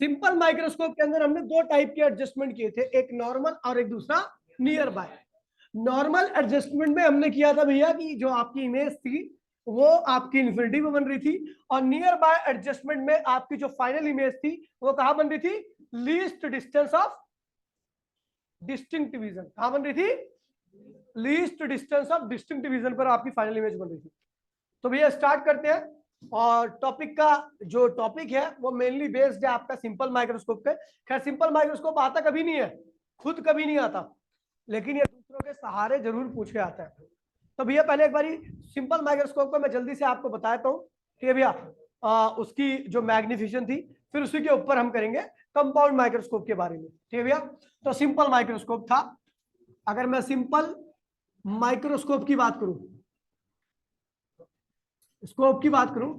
Simple microscope के अंदर हमने दो टाइप के एडजस्टमेंट किए थे, एक नॉर्मल और एक दूसरा नियर बाय। नॉर्मल एडजस्टमेंट में हमने किया था भैया कि जो आपकी इमेज थी वो आपकी इन्फिनिटी में बन रही थी, और नियर बाय एडजस्टमेंट में आपकी जो फाइनल इमेज थी वो कहां बन रही थी? Least distance of distinct division. कहां बन रही थी? Least distance of distinct division पर आपकी फाइनल इमेज बन रही थी। तो भैया स्टार्ट करते हैं। और टॉपिक का जो टॉपिक है वो मेनली बेस्ड है आपका सिंपल माइक्रोस्कोप पे। खैर सिंपल माइक्रोस्कोप आता कभी नहीं है, खुद कभी नहीं आता, लेकिन ये दूसरों के सहारे जरूर पूछ के आता है। तो भैया पहले एक बारी सिंपल माइक्रोस्कोप को मैं जल्दी से आपको बताता हूँ, ठीक है भैया। उसकी जो मैग्निफिकेशन थी, फिर उसी के ऊपर हम करेंगे कंपाउंड माइक्रोस्कोप के बारे में, ठीक है भैया। तो सिंपल माइक्रोस्कोप था। अगर मैं सिंपल माइक्रोस्कोप की बात करूं, स्कोप की बात करूं,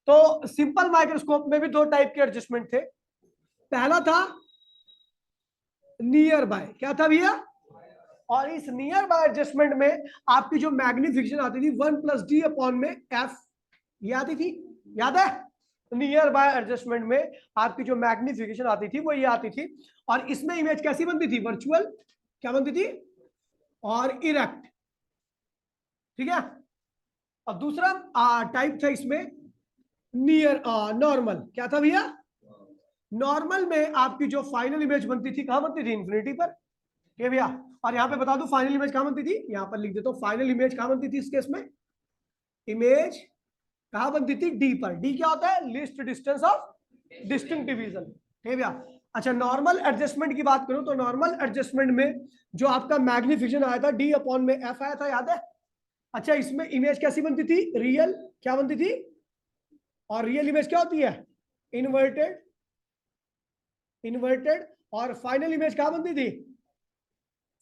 तो सिंपल माइक्रोस्कोप में भी दो टाइप के एडजस्टमेंट थे। पहला था नियर बाय। क्या था भैया? और इस नियर बाय एडजस्टमेंट में आपकी जो मैग्निफिकेशन आती थी 1+d/में f, ये आती थी, याद है? नियर बाय एडजस्टमेंट में आपकी जो मैग्निफिकेशन आती थी वो ये आती थी। और इसमें इमेज कैसी बनती थी? वर्चुअल, क्या बनती थी? और इरेक्ट, ठीक है। और दूसरा टाइप था इसमें नियर नॉर्मल। क्या था भैया? नॉर्मल में आपकी जो फाइनल इमेज बनती थी कहां बनती थी? इन्फिनिटी पर, ठीक है भैया। और यहां पे बता दूं फाइनल इमेज कहां बनती थी, यहां पर लिख देता हूं। फाइनल इमेज कहां बनती थी इस केस में? इमेज कहां बनती थी? डी पर। डी क्या होता है? Least distance of distinct division, ठीक है भैया। अच्छा, नॉर्मल एडजस्टमेंट की बात करूं तो नॉर्मल एडजस्टमेंट में जो आपका मैग्निफिकेशन आया था d/f आया था, याद है? अच्छा, इसमें इमेज कैसी बनती थी? रियल, क्या बनती थी? और रियल इमेज क्या होती है? Inverted, inverted. और फाइनल इमेज कहां बनती थी?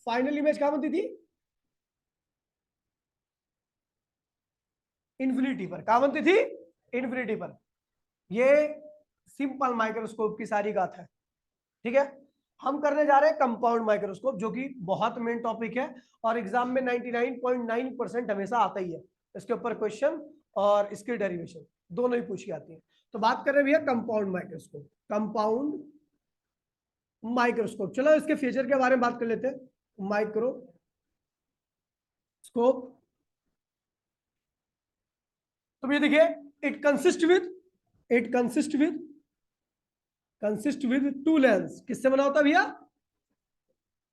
फाइनल इमेज कहां बनती थी? इन्फिनिटी पर। कहां बनती थी? इन्फिनिटी पर। ये सिंपल माइक्रोस्कोप की सारी बात है, ठीक है। हम करने जा रहे हैं कंपाउंड माइक्रोस्कोप, जो कि बहुत मेन टॉपिक है और एग्जाम में 99.9% हमेशा आता ही है। इसके ऊपर क्वेश्चन और इसकी डेरिवेशन दोनों ही पूछी आती है। तो बात कर रहे हैं भैया कंपाउंड माइक्रोस्कोप। कंपाउंड माइक्रोस्कोप, चलो इसके फीचर के बारे में बात कर लेते हैं। माइक्रोस्कोप, तो ये देखिए, it consist with two lens. किससे बना होता है भैया?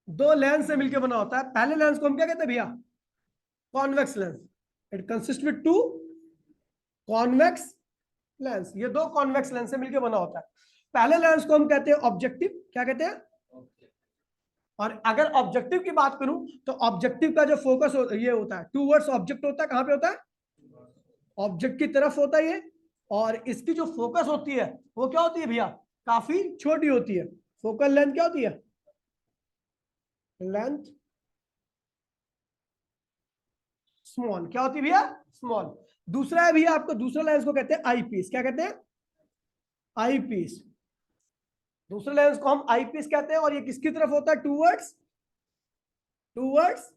दो लेंस से मिलकर बना होता है। पहले लेंस को हम क्या कहते हैं भैया? Convex lens. It consist with two convex lens. ये दो कॉन्वेक्स लेंस से मिलकर बना होता है। पहले लेंस को हम कहते हैं ऑब्जेक्टिव। क्या कहते हैं? और अगर ऑब्जेक्टिव की बात करूं तो ऑब्जेक्टिव का जो फोकस ये होता है टूवर्ड्स ऑब्जेक्ट होता है। कहां पे होता है? ऑब्जेक्ट की तरफ होता है ये। और इसकी जो फोकस होती है वो क्या होती है भैया? काफी छोटी होती है। फोकल लेंथ क्या होती है? Length small. क्या होती है भैया? स्मॉल। दूसरा है भैया, आपको दूसरा लेंस को कहते हैं आई पीस। क्या कहते हैं? आई पीस। दूसरे लेंस को हम आई पीस कहते हैं। और ये किसकी तरफ होता है? टूवर्ड्स, टूवर्ड्स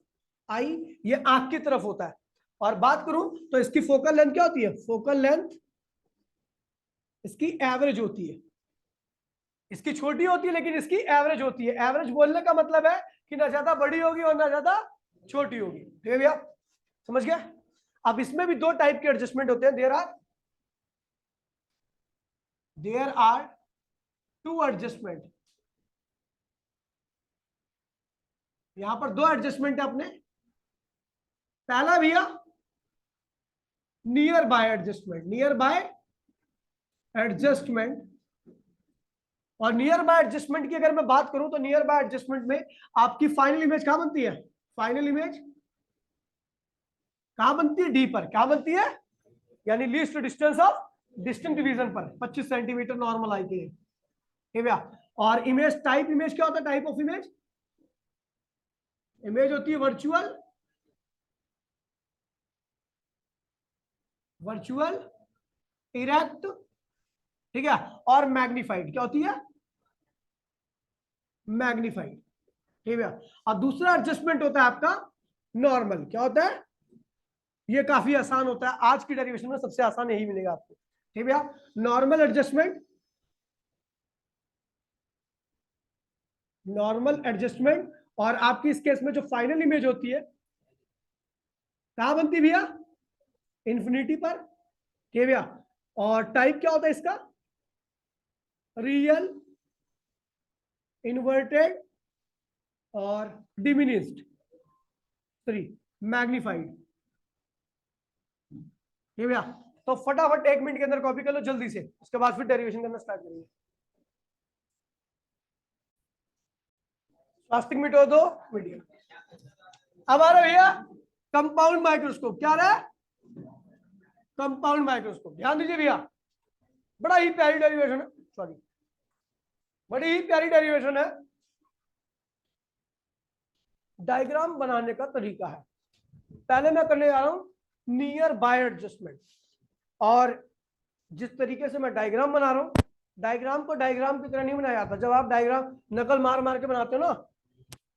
आई, ये आंख की तरफ होता है। और बात करूं तो इसकी फोकल लेंथ क्या होती है? फोकल लेंथ इसकी एवरेज होती है। इसकी छोटी होती है लेकिन इसकी एवरेज होती है। एवरेज बोलने का मतलब है कि ना ज्यादा बड़ी होगी और ना ज्यादा छोटी होगी, ठीक है भैया, समझ गया। अब इसमें भी दो टाइप के एडजस्टमेंट होते हैं। There are two adjustment. यहां पर दो एडजस्टमेंट है अपने। पहला भैया near by adjustment, near by adjustment. और नियर बाय एडजस्टमेंट की अगर मैं बात करूं तो नियर बाय एडजस्टमेंट में आपकी फाइनल इमेज कहां बनती है? फाइनल इमेज कहां बनती है? डी पर। क्या बनती है? यानी least distance of distinct division पर 25 सेंटीमीटर नॉर्मल आई के लिए, ठीक है। और इमेज टाइप, इमेज क्या होता है? टाइप ऑफ इमेज, इमेज होती है वर्चुअल, वर्चुअल, इरेक्ट, ठीक है। और मैग्नीफाइड। क्या होती है? मैग्नीफाइड, ठीक है। और दूसरा एडजस्टमेंट होता है आपका नॉर्मल। क्या होता है? ये काफी आसान होता है, आज की डेरिवेशन में सबसे आसान यही मिलेगा आपको, ठीक है भैया। Normal adjustment normal adjustment. और आपकी इस केस में जो फाइनल इमेज होती है कहां बनती है भैया? इन्फिनिटी पर। ठीक भैया। और टाइप क्या होता है इसका? रियल, इन्वर्टेड और डिमिनिस्ड, सॉरी मैग्नीफाइड। ठीक भैया। तो फटाफट 1 मिनट के अंदर कॉपी कर लो जल्दी से, उसके बाद फिर डेरिवेशन करना स्टार्ट करेंगे। Plastic meter 2 medium. अब आ रहा भैया कंपाउंड माइक्रोस्कोप। क्या रहा है? Compound microscope. ध्यान दीजिए भैया, बड़ा ही प्यारी डेरिवेशन है, सॉरी बड़ी ही प्यारी डेरिवेशन है। डायग्राम बनाने का तरीका है, पहले मैं करने जा रहा हूं नियर बाय एडजस्टमेंट। और जिस तरीके से मैं डायग्राम बना रहा हूं, डायग्राम को डायग्राम की तरह नहीं बनाया जाता। जब आप डायग्राम नकल मार मार के बनाते हो ना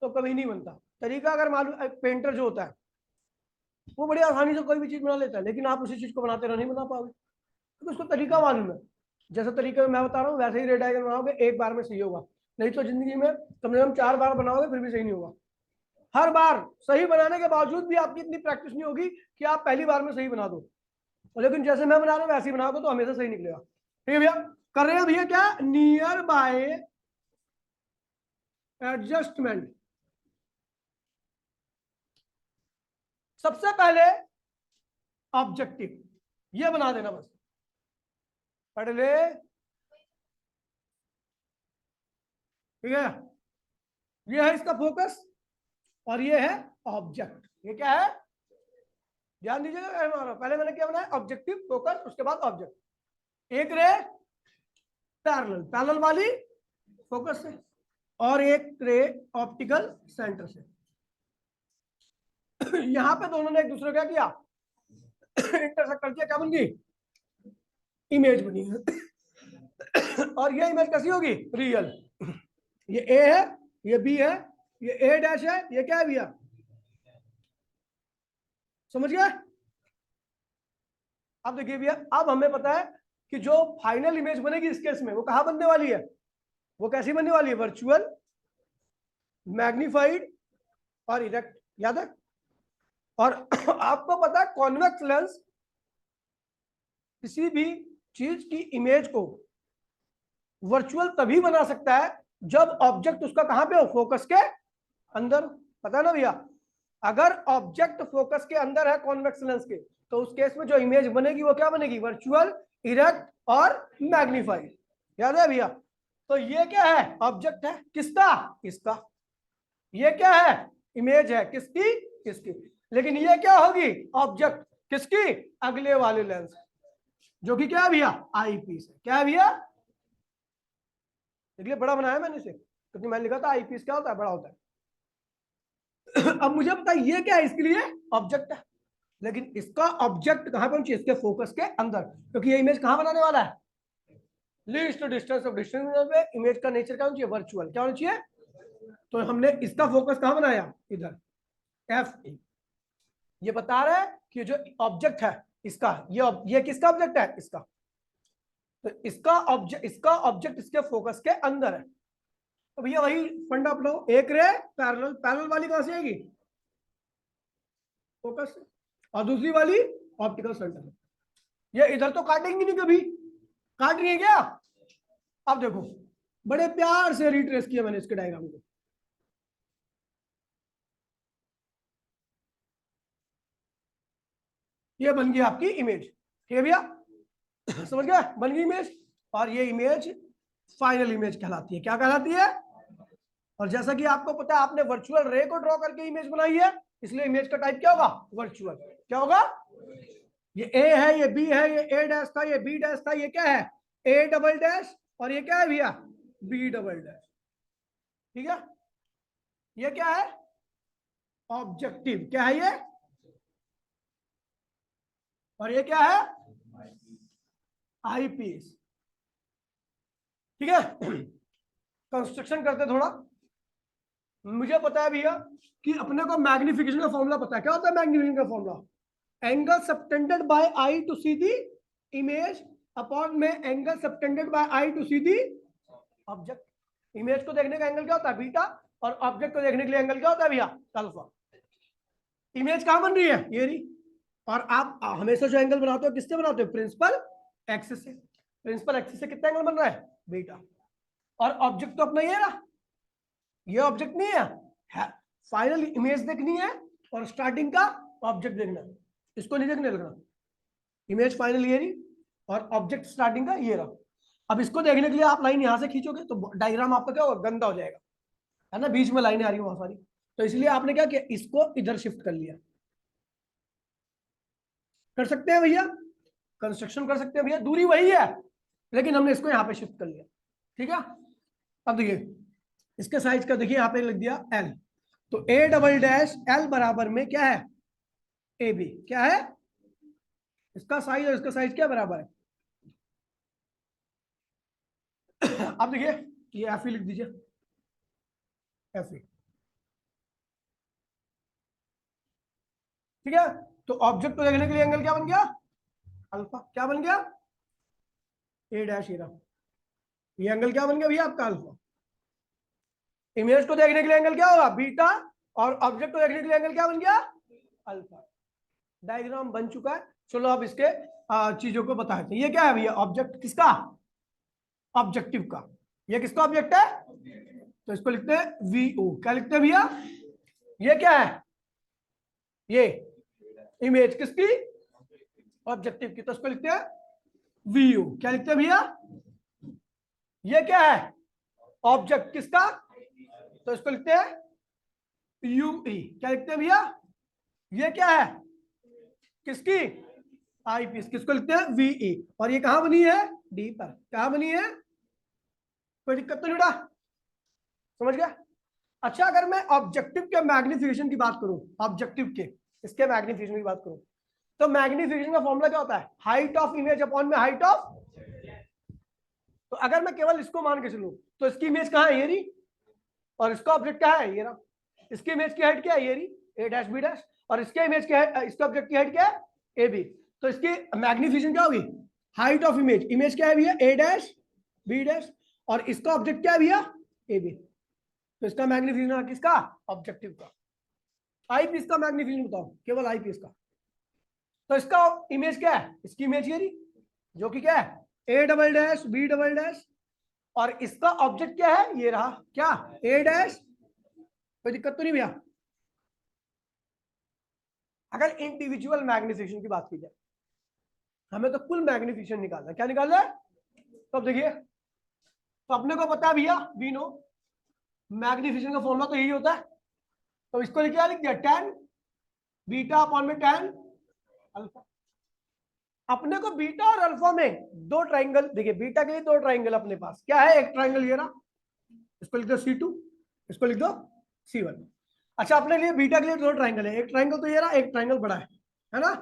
तो कभी नहीं बनता। तरीका अगर मालूम, पेंटर जो होता है वो बड़ी आसानी से कोई भी चीज बना लेता है, लेकिन आप उसी चीज को बनाते रहो नहीं बना पाओगे, तो उसको तरीका मालूम है। जैसा तरीका मैं बता रहा हूँ वैसे ही रेड डायग्राम बनाओगे, एक बार में सही होगा। नहीं तो जिंदगी में कम से कम 4 बार बनाओगे फिर भी सही नहीं होगा। हर बार सही बनाने के बावजूद भी आपकी इतनी प्रैक्टिस नहीं होगी कि आप पहली बार में सही बना दो, लेकिन जैसे मैं बना रहा हूँ वैसे ही बनाओगे तो हमेशा सही निकलेगा। ठीक है भैया। कर रहे हैं भैया क्या? Near by adjustment. सबसे पहले ऑब्जेक्टिव ये बना देना, बस पढ़ ले। ठीक है, ये है इसका फोकस और ये है ऑब्जेक्ट। ये क्या है? ध्यान दीजिएगा, पहले मैंने क्या बनाया? ऑब्जेक्टिव, फोकस, उसके बाद ऑब्जेक्ट। एक रे पैरेलल, पैरेलल वाली फोकस से, और एक रे ऑप्टिकल सेंटर से। यहां पे दोनों ने एक दूसरे क्या किया? इंटरसेक्ट कर दिया। क्या बन गई? इमेज बनी है। और ये इमेज कैसी होगी? रियल। ये ए है, ये बी है, ये ए डैश है, ये क्या है भैया? समझ गया? अब देखिए भैया, अब हमें पता है कि जो फाइनल इमेज बनेगी इस केस में वो कहां बनने वाली है? वो कैसी बनने वाली है? वर्चुअल, मैग्नीफाइड और इरेक्ट। याद है? और आपको पता है कॉन्वेक्स लेंस किसी भी चीज की इमेज को वर्चुअल तभी बना सकता है जब ऑब्जेक्ट उसका कहां पे हो? फोकस के अंदर। पता है ना भैया? अगर ऑब्जेक्ट फोकस के अंदर है कॉन्वेक्स लेंस के, तो उस केस में जो इमेज बनेगी वो क्या बनेगी? वर्चुअल, इरेक्ट और मैग्नीफाइड। याद है भैया? तो ये क्या है? ऑब्जेक्ट है किसका? इसका। ये क्या है? इमेज है किसकी? इसकी। लेकिन ये क्या होगी? ऑब्जेक्ट किसकी? अगले वाले लेंस, जो कि क्या है भैया? आई पीस है। क्या है भैया? देखिए बड़ा बनाया मैंने इसे, क्योंकि मैंने लिखा था आई पीस क्या होता है? बड़ा होता है। अब मुझे पता है ये क्या है, इसके लिए ऑब्जेक्ट है, लेकिन इसका ऑब्जेक्ट कहां पर? इसके फोकस के अंदर, क्योंकि ये इमेज कहां बनाने वाला है? लीस्ट डिस्टेंस ऑफ डिस्टेंस पे। इमेज का नेचर क्या होना चाहिए? वर्चुअल। क्या होना चाहिए? तो हमने इसका फोकस कहां बनाया? इधर, एफ। ये बता रहा है कि जो ऑब्जेक्ट है इसका, ये किसका ऑब्जेक्ट है? इसका। तो इसका ऑब्जेक्ट इसके फोकस के अंदर है। तो भैया वही फंडा अपनाओ, एक रे पैरेलल, पैरेलल वाली कहां से आएगी? फोकस। और दूसरी वाली ऑप्टिकल सेंटर। ये इधर तो काटेंगे नहीं कभी, काट रही है क्या? अब देखो, बड़े प्यार से रिट्रेस किया मैंने इसके डायग्राम को। ये बन गई आपकी इमेज। ठीक है भैया? समझ गया? बन गई इमेज। और ये इमेज फाइनल इमेज कहलाती है। क्या कहलाती है? और जैसा कि आपको पता है, आपने वर्चुअल रे को ड्रॉ करके इमेज बनाई है, इसलिए इमेज का टाइप क्या होगा? वर्चुअल। क्या होगा? ये ए है, ये बी है, ये ए डैश था, ये बी डैश था, ये क्या है? ए डबल डैश, और ये क्या है भैया? B double dash. ठीक है? ये क्या है? ऑब्जेक्टिव। क्या है ये? और ये क्या है? आई पीस। ठीक है? कंस्ट्रक्शन करते थोड़ा। मुझे पता है भैया कि अपने को मैग्निफिकेशन का फॉर्मूला पता है। क्या होता है मैग्निफिकेशन का formula? Angle subtended by eye to see the image upon में angle subtended by eye to see the object. Image को देखने का एंगल क्या होता है? बीटा। और ऑब्जेक्ट को देखने के लिए एंगल क्या होता है भैया? अल्फा। इमेज कहां बन रही है? ये रही। और आप हमेशा जो एंगल बनाते हो किससे बनाते हो? प्रिंसिपल एक्सिस से। प्रिंसिपल एक्सिस से कितना एंगल बन रहा है? बीटा। और ऑब्जेक्ट तो अपना ये रहा, ये ऑब्जेक्ट नहीं है। फाइनल इमेज देखनी है और स्टार्टिंग का ऑब्जेक्ट देखना है, इसको नहीं देखने लगना। इमेज फाइनल ये रही और ऑब्जेक्ट स्टार्टिंग का ये रहा। अब इसको देखने के लिए आप लाइन यहां से खींचोगे तो डायग्राम आपका क्या होगा? गंदा हो जाएगा, है ना, बीच में लाइनें आ रही है बहुत सारी। तो इसलिए आपने क्या किया? इसको इधर शिफ्ट कर लिया। कर सकते हैं भैया, कंस्ट्रक्शन कर सकते हैं भैया, दूरी वही है लेकिन हमने इसको यहाँ पे शिफ्ट कर लिया। ठीक है। अब देखिए इसके साइज का, देखिए यहाँ पे लिख दिया एल, तो ए डबल डैश एल बराबर में क्या है? A B. क्या है इसका साइज? और इसका साइज क्या बराबर है? अब देखिए ये एफ ई लिख दीजिए, एफ ई। ठीक है। तो ऑब्जेक्ट को देखने के लिए एंगल क्या बन गया? अल्फा। क्या बन गया? ए डैश ये रहा। ये एंगल क्या बन गया भैया? आपका अल्फा। इमेज को देखने के लिए एंगल क्या होगा? बीटा। और ऑब्जेक्ट को देखने के लिए एंगल क्या बन गया? अल्फा। डायग्राम बन चुका है। चलो अब इसके चीजों को बताते हैं। ये क्या है भैया? ऑब्जेक्ट किसका? ऑब्जेक्टिव का। ये किसका ऑब्जेक्ट है? तो इसको लिखते हैं वी ओ। क्या लिखते हैं भैया? ये क्या है? ये इमेज किसकी? ऑब्जेक्टिव की। तो इसको लिखते हैं वी ओ। क्या लिखते हैं भैया? ये क्या है? ऑब्जेक्ट किसका? तो इसको लिखते हैं यू ई। क्या लिखते हैं भैया? ये क्या है? किसकी? आई पीस। किसको लिखते हैं? वीई। और ये कहां बनी है? डी पर। कहां बनी है? कोई दिक्कत तो नहीं बेटा? समझ गया? अच्छा, अगर मैं ऑब्जेक्टिव के मैग्निफिकेशन की बात करूं, ऑब्जेक्टिव के इसके मैग्निफिकेशन की बात करूं, तो मैग्निफिकेशन का फॉर्मूला क्या होता है? हाइट ऑफ इमेज अपॉन में हाइट ऑफ। तो अगर मैं केवल इसको मान के चलूं तो इसकी इमेज कहां है? ये रही। और इसका ऑब्जेक्ट क्या है? ये रहा। इसकी इमेज की हाइट क्या है? ये रही, ए डैश बी डैश। और इसके इमेज की हाइट, इसके ऑब्जेक्ट की हाइट क्या है? A B. तो इसकी मैग्निफिकेशन क्या होगी? Height of image. इमेज क्या है भैया? A dash B dash. और इसका ऑब्जेक्ट क्या है भैया? A B. तो इसका मैग्निफिकेशन किसका? ऑब्जेक्टिव का। आई पीस का मैग्निफिकेशन बताओ, केवल आई पीस का। तो इसका इमेज क्या है? इसकी इमेज ये रही, जो कि क्या है? A double dash B double dash. और इसका ऑब्जेक्ट क्या है? ये रहा, क्या? A dash. कोई दिक्कत तो नहीं भैया? अगर इंडिविजुअल मैग्निफिकेशन की बात की जाए, हमें तो कुल मैग्निफिकेशन निकालना है। क्या निकालना है? तो अब देखिए, तो अपने को पता है भैया, वी नो मैग्निफिकेशन का फॉर्मूला तो यही होता है। तो इसको क्या लिख दिया? टेन बीटा अपॉन में टेन अल्फा। अपने को बीटा और अल्फा में दो ट्राइंगल, देखिए बीटा के लिए दो ट्राइंगल अपने पास क्या है? एक ट्राइंगल ये रहा, इसको लिख दो C2, इसको लिख दो C1। अच्छा, अपने लिए बीटा के लिए दो ट्राइंगल है, एक ट्राइंगल तो ये रहा, एक ट्राइंगल बड़ा है ना।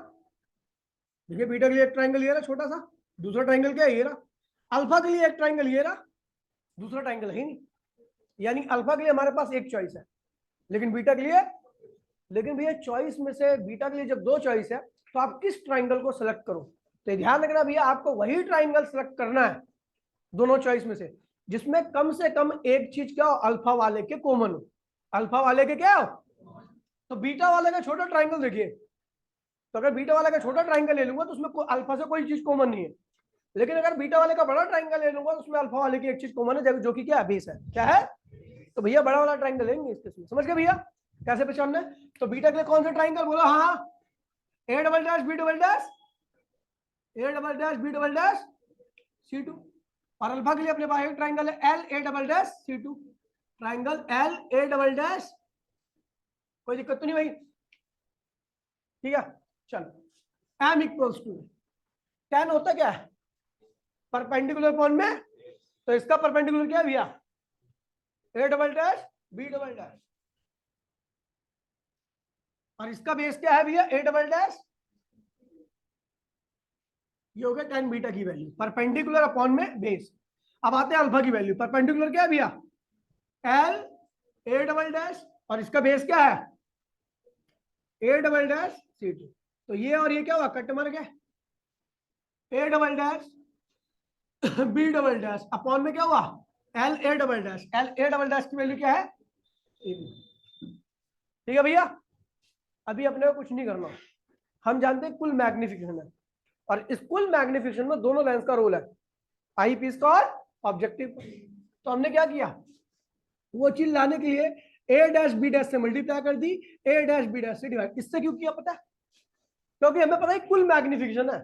देखिए बीटा के लिए एक ट्राइंगल ये रहा छोटा सा, दूसरा ट्राइंगल क्या है? ये रहा। अल्फा के लिए एक ट्राइंगल ये रहा, दूसरा ट्राइंगल है ही नहीं। यानी अल्फा के लिए हमारे पास एक चॉइस है, लेकिन बीटा के लिए, लेकिन भैया चॉइस में से बीटा के लिए जब दो चॉइस है तो आप किस ट्राइंगल को सिलेक्ट करो? तो ध्यान रखना भैया, आपको वही ट्राइंगल सिलेक्ट करना है दोनों चॉइस में से जिसमें कम से कम एक चीज क्या हो? अल्फा वाले के कॉमन हो। अल्फा वाले के क्या हो? तो बीटा वाले का छोटा ट्राइंगल देखिए, तो अगर बीटा वाले का छोटा ट्राइंगल ले लूंगा तो उसमें अल्फा से कोई चीज कॉमन नहीं है। लेकिन अगर बीटा वाले का बड़ा ट्राइंगल ले लूंगा तो उसमें अल्फा वाले की एक चीज कॉमन है, जो कि क्या है? बेस है। क्या है? तो भैया बड़ा वाला ट्राइंगल लेंगे इसके इसमें। समझ गए भैया कैसे पहचानना है? तो बीटा के लिए कौन सा ट्राइंगल बोला? हाँ, A double dash B double dash, A double dash B double dash C2। और अल्फा के लिए अपने पास एक ट्राइंगल है L A double dash C2, triangle L A double dash. कोई दिक्कत तो नहीं भाई? ठीक है, चलो एम इक्वल्स टू टेन होता क्या है? परपेंडिकुलर पॉइंट में। तो इसका परपेंडिकुलर क्या है भैया? A double dash B double dash. और इसका बेस क्या है भैया? A double dash. ये हो गया टेन बीटा की वैल्यू, परपेंडिकुलर अपॉन में बेस। अब आते हैं अल्फा की वैल्यू। परपेंडिकुलर क्या है भैया? L A double dash. और इसका बेस क्या है? A double dash C2। तो ये और ये क्या हुआ? कट मर गए। A double dash B double dash upon में क्या हुआ? L A double dash, L A double dash की वैल्यू क्या है, ठीक है भैया। अभी अपने को कुछ नहीं करना, हम जानते हैं कुल मैग्निफिकेशन है, और इस कुल मैग्निफिकेशन में दोनों लेंस का रोल है, आई पीस का और ऑब्जेक्टिव का। तो हमने क्या किया, वो चीज लाने के लिए ए डैश बी डैश से मल्टीप्लाई कर दी, ए डैश बी डैश से डिवाइड। इससे क्यों किया पता है, क्योंकि हमें पता है कुल मैग्निफिकेशन है,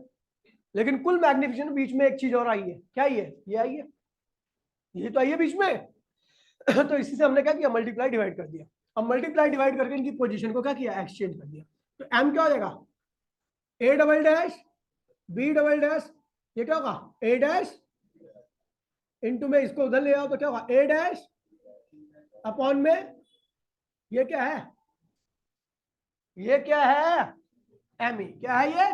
लेकिन कुल मैग्निफिकेशन बीच में एक चीज और आई है, क्या आई है, ये आई है, ये तो आई है बीच में। तो इसी से हमने क्या किया, मल्टीप्लाई डिवाइड कर दिया। अब मल्टीप्लाई डिवाइड करके इनकी पोजीशन को क्या किया, एक्सचेंज कर दिया। तो एम क्या हो जाएगा, A double dash B double dash, ये क्या होगा ए डैश इनटू में इसको उधर ले आओ तो क्या होगा ए डैश अपॉन में ये क्या है, ये क्या है एम ई, क्या है ये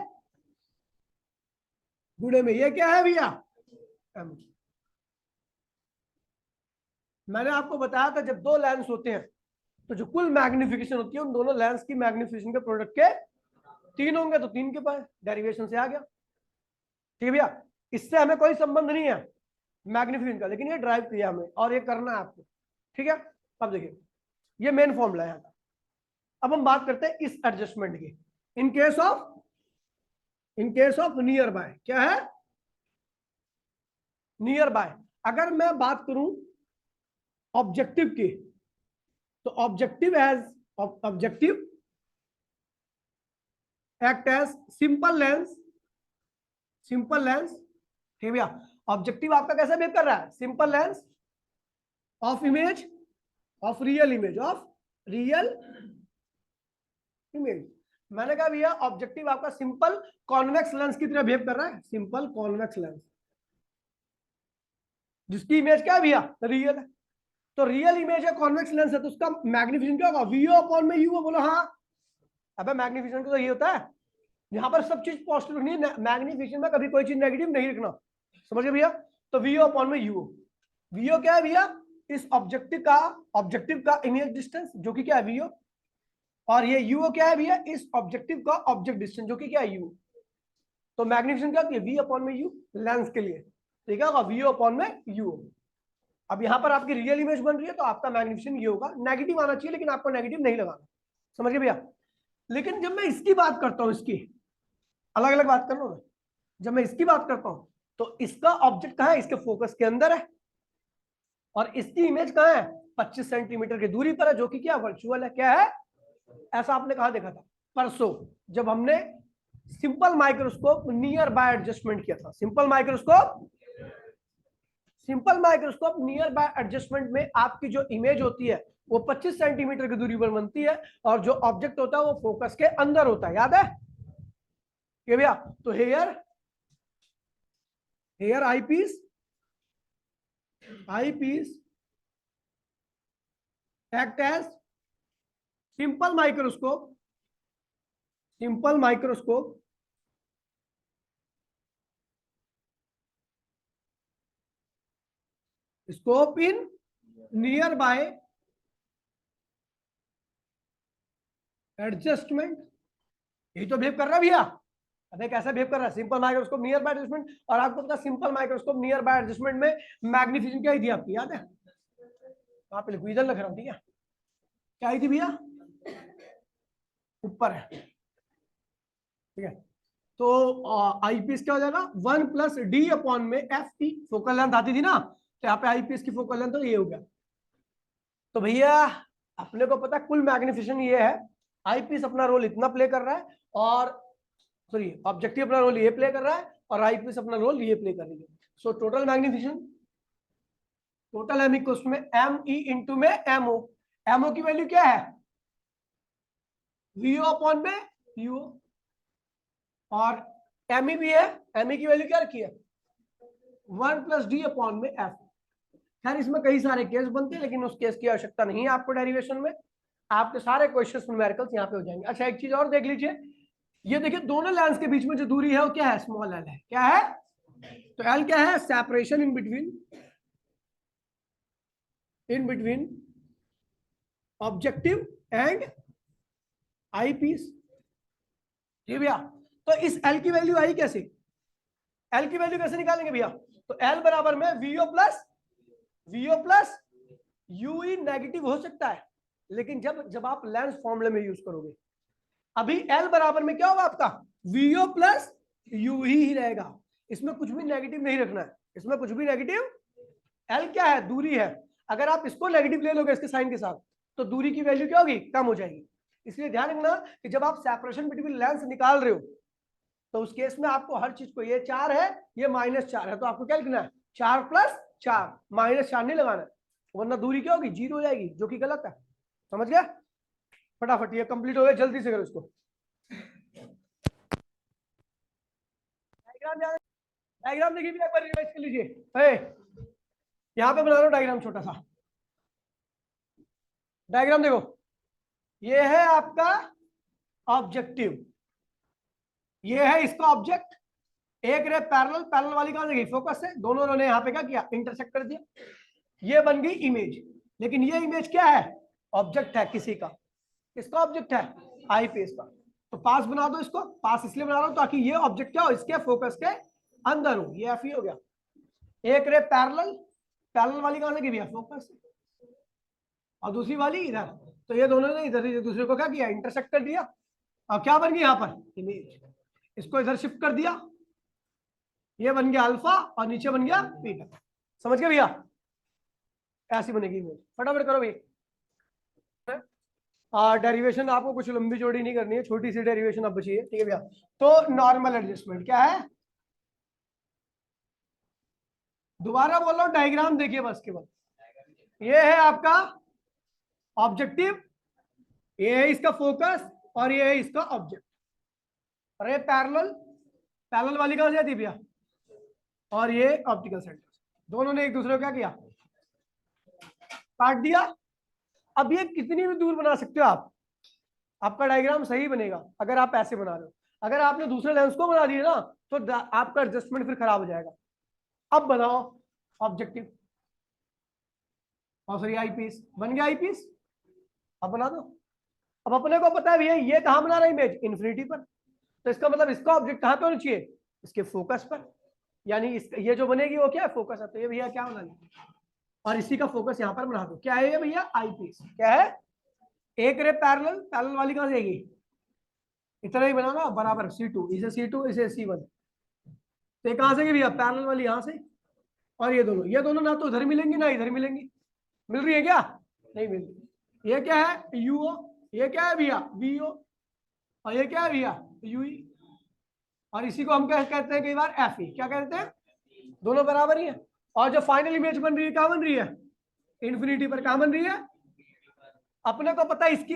गुणे में ये क्या है भैया एम ई। मैंने आपको बताया था जब दो लेंस होते हैं तो जो कुल मैग्निफिकेशन होती है उन दोनों लेंस की मैग्निफिकेशन के प्रोडक्ट के 3 होंगे, तो 3 के पास डेरिवेशन से आ गया, ठीक है भैया। इससे हमें कोई संबंध नहीं है मैग्निफिकेशन का, लेकिन ये ड्राइव किया हमें और ये करना है आपको, ठीक है। अब देखिए ये मेन फॉर्मूला है यहाँ का। अब हम बात करते हैं इस एडजस्टमेंट की, in case of near by, क्या है नियर बाय। अगर मैं बात करूं ऑब्जेक्टिव की, तो objective act as simple lens, ठीक है भैया। ऑब्जेक्टिव आपका कैसे बिहेव कर रहा है, simple lens of image of real image, मैंने कहा भैया ऑब्जेक्टिव आपका सिंपल कॉन्वेक्स लेंस की तरह बिहेव कर रहा है, सिंपल कॉन्वेक्स लेंस जिसकी इमेज क्या है भैया रियल है। तो रियल इमेज है, कॉन्वेक्स लेंस है, तो उसका मैग्निफिकेशन क्या होगा, वीओ अपॉन में यू, बोलो हाँ। अबे मैग्निफिकेशन तो ये होता है, यहाँ पर सब चीज पॉजिटिव रखनी है, मैग्निफिकेशन में कभी कोई चीज नेगेटिव नहीं रखना, समझ गए भैया। तो वीओ अपॉन में यू, वीओ क्या है भैया, इस ऑब्जेक्टिव का इमेज डिस्टेंस जो कि क्या है वीओ, और ये यू क्या है भैया, इस ऑब्जेक्टिव का ऑब्जेक्ट डिस्टेंस जो कि क्या है यू। तो मैग्निफिकेशन क्या होती है, वी अपॉन में यू लेंस के लिए, ठीक है, वी अपॉन में यू। अब यहाँ पर आपकी रियल इमेज बन रही है तो आपका मैग्निफिकेशन ये होगा, नेगेटिव आना चाहिए लेकिन आपको नेगेटिव नहीं लगाना, समझ गए भैया। लेकिन जब मैं इसकी बात करता हूं, इसकी अलग अलग बात कर लो ना, जब मैं इसकी बात करता हूं तो इसका ऑब्जेक्ट कहां है, इसके फोकस के अंदर है, और इसकी इमेज कहां है 25 सेंटीमीटर की दूरी पर है, जो कि क्या वर्चुअल है, क्या है। ऐसा आपने कहा देखा था परसों जब हमने simple microscope near by adjustment किया था। Simple microscope near by adjustment में आपकी जो इमेज होती है वो 25 सेंटीमीटर की दूरी पर बनती है, और जो ऑब्जेक्ट होता है वो फोकस के अंदर होता है, याद है ये भैया। तो here eyepiece act as simple microscope scope in near by adjustment. यही तो बिहेव कर रहा है भैया, अबे कैसा बिहेव कर रहा है, simple microscope near by adjustment. और आपको पता simple microscope near by adjustment में मैग्निफिकेशन क्या थी आपकी, याद है, वहां पे लिखो, इधर लिख रहा हूं, ठीक है, क्या आई थी भैया, ऊपर है, ठीक है। तो आईपीएस क्या हो जाएगा 1 प्लस डी अपॉन में एफ टी, फोकल लेंथ आती थी ना, तो यहाँ पे आईपीएस की फोकल लेंथ तो ये हो गया। तो भैया अपने को पता कुल मैग्निफिकेशन ये है, आईपीएस अपना रोल इतना प्ले कर रहा है, और सॉरी ऑब्जेक्टिव अपना रोल ये प्ले कर रहा है, और आईपीएस अपना रोल ये प्ले कर रही है। So total magnification, total M equals में एम ई इंटू में एमओ, एमओ की वैल्यू क्या है वीओ अपॉन में यू, और एमई भी है, एमई की वैल्यू क्या रखी है 1 प्लस डी अपॉन में एफ। खैर इसमें कई सारे केस बनते हैं, लेकिन उस केस की आवश्यकता नहीं है आपको डेरिवेशन में, आपके सारे क्वेश्चंस न्यूमेरिकल्स यहाँ पे हो जाएंगे। अच्छा एक चीज और देख लीजिए, ये देखिए दोनों लेंस के बीच में जो दूरी है वो क्या है, स्मॉल एल है, क्या है, तो एल क्या है, separation in between objective and eyepiece, जी भैया। तो इस एल की वैल्यू आई कैसे, एल की वैल्यू कैसे निकालेंगे भैया, तो एल बराबर में VO plus VO plus UE negative हो सकता है, लेकिन जब आप लेंस फॉर्मूले में यूज करोगे, अभी एल बराबर में क्या होगा आपका, वीओ प्लस यू ही रहेगा, इसमें कुछ भी नेगेटिव नहीं रखना है, इसमें कुछ भी नेगेटिव, एल क्या है, दूरी है, अगर आप इसको नेगेटिव ले लोगे इसके साइन के साथ तो दूरी की वैल्यू क्या होगी, कम हो जाएगी। इसलिए ध्यान रखना कि जब आप सेपरेशन बिटवीन लेंस निकाल रहे हो तो उस केस में आपको हर चीज को, ये 4 है ये -4 है, तो आपको क्या लिखना है, 4 + 4, -4 नहीं लगाना है, वरना दूरी क्या होगी, 0 हो जाएगी, जो कि गलत है। समझ गया, फटाफट ये कंप्लीट हो गया, जल्दी से करो इसको। डायग्राम देखिए, एक बार रिवाइज कर लीजिए। यहां पे बना लो डायग्राम, छोटा सा डायग्राम देखो, ये है आपका ऑब्जेक्टिव, ये है इसका ऑब्जेक्ट, एक रे पैरेलल, पैरेलल वाली कहां से गई, फोकस से, दोनों ने यहां पे क्या किया, इंटरसेक्ट कर दिया, ये बन गई इमेज। लेकिन ये इमेज क्या है, ऑब्जेक्ट है किसी का, किसका ऑब्जेक्ट है, आई पीस का। तो पास बना दो इसको, पास इसलिए बना रहा हूं ताकि ये ऑब्जेक्ट क्या हो, इसके फोकस के अंदर हो, ये एफ ही हो गया। एक रे पैरेलल, पैरेलल वाली कहां से गई भैया, फोकस से, और दूसरी वाली इधर, तो ये दोनों ने इधर एक दूसरे को क्या किया, इंटरसेक्ट कर दिया, और क्या बन गई यहाँ पर, इमेज। इसको इधर शिफ्ट कर दिया, ये बन गया अल्फा और नीचे बन गया बीटा। समझ गए भैया, ऐसी बनेगी इमेज। फटाफट करो भैया, डेरिवेशन आपको कुछ लंबी चौड़ी नहीं करनी है, छोटी सी डेरिवेशन अब बची है, ठीक है भैया। तो नॉर्मल एडजस्टमेंट क्या है, दोबारा बोल रहा हूं, डायग्राम देखिए बस केवल, ये है आपका ऑब्जेक्टिव, ये है इसका फोकस और ये है इसका ऑब्जेक्ट, और ये पैरेलल, पैरेलल वाली कहां से आती भैया, और ये ऑप्टिकल सेंटर, दोनों ने एक दूसरे को क्या किया, काट दिया। अब ये कितनी भी दूर बना सकते हो आप, आपका डायग्राम सही बनेगा अगर आप ऐसे बना रहे हो। अगर आपने दूसरे लेंस को बना दिया ना तो आपका एडजस्टमेंट फिर खराब हो जाएगा। अब बनाओ ऑब्जेक्टिव, और फिर आई पीस बन गया, आई पीस अब बना दो। अब अपने को पता है भैया ये कहां बना रहा है इमेज, इन्फिनिटी पर, तो इसका मतलब इसका ऑब्जेक्ट कहां पे होना चाहिए, इसके फोकस पर, यानी ये जो बनेगी वो क्या है, फोकस है। तो ये भैया क्या बना लिया, और इसी का फोकस यहां पर बना दो, क्या है ये भैया, आई पीस। क्या है, एक रे पैरेलल, पैरेलल वाली कहां से आएगी, इतना ही बनाना बराबर, C2 इसे C2 इसे C1, तो ये कहां से गई भैया, पैरेलल वाली यहां से, और ये दोनों ना तो इधर मिलेंगी ना इधर मिलेंगी, मिल रही है क्या, नहीं मिल रही। ये क्या है, यूओ, ये क्या है भैया, वीओ, और ये क्या है भैया, यूई, और इसी को हम क्या कहते हैं कई बार, एफई। क्या कहते हैं, दोनों बराबर ही है। और जो फाइनल इमेज बन रही है क्या बन रही है, इन्फिनिटी पर क्या बन रही है, अपने को पता है इसकी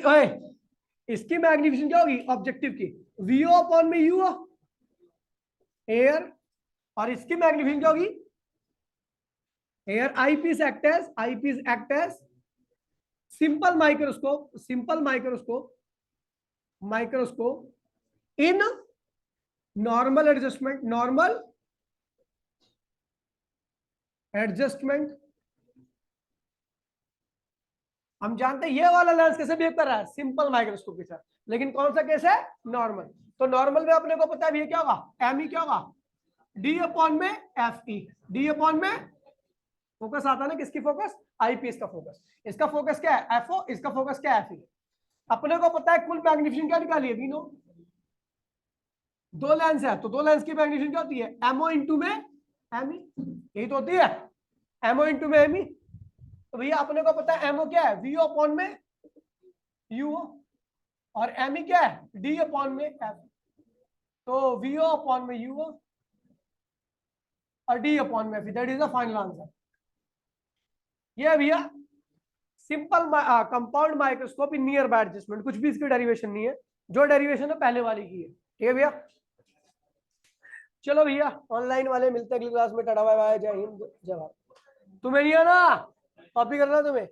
इसकी मैग्निफिकेशन क्या होगी, ऑब्जेक्टिव की, वीओ अपॉन में यूओ एयर, और इसकी मैग्निफिकेशन क्या होगी, here eyepiece act as simple microscope in normal adjustment. हम जानते हैं ये वाला लेंस कैसे बिहेव कर रहा है, सिंपल माइक्रोस्कोप के साथ, लेकिन कौन सा केस है, नॉर्मल। तो नॉर्मल में अपने को पता है ये क्या होगा, एम ई क्या होगा, डी अपॉन में एफ ई, डी अपॉन में फोकस आता है ना, किसकी फोकस, आईपीएस का फोकस, इसका फोकस क्या है, एफओ, इसका फोकस क्या है, एफ ई। अपने को पता है कुल मैग्निफिकेशन क्या निकाली है, वी नो, दो लेंस है तो दो लेंस की मैग्निफिकेशन क्या होती है, एमओ इंटू में एम ई, यही तो होती है, एमओ इंटू में एम ई। तो भैया अपने को पता है एमओ क्या है, वीओ अपॉन में यूओ, और एम ई क्या है, डी अपॉन में एफ। तो वीओ अपॉन में यूओ और डी अपॉन में F, that is the final answer. ये भैया simple compound microscope in near by adjustment, कुछ भी इसकी डेरिवेशन नहीं है, जो डेरिवेशन है पहले वाली की है, ठीक है भैया। चलो भैया ऑनलाइन वाले मिलते हैं अगली क्लास में, टाटा बाय बाय, जय हिंद जय भारत। तुम्हें नहीं आना, कॉपी करना तुम्हें।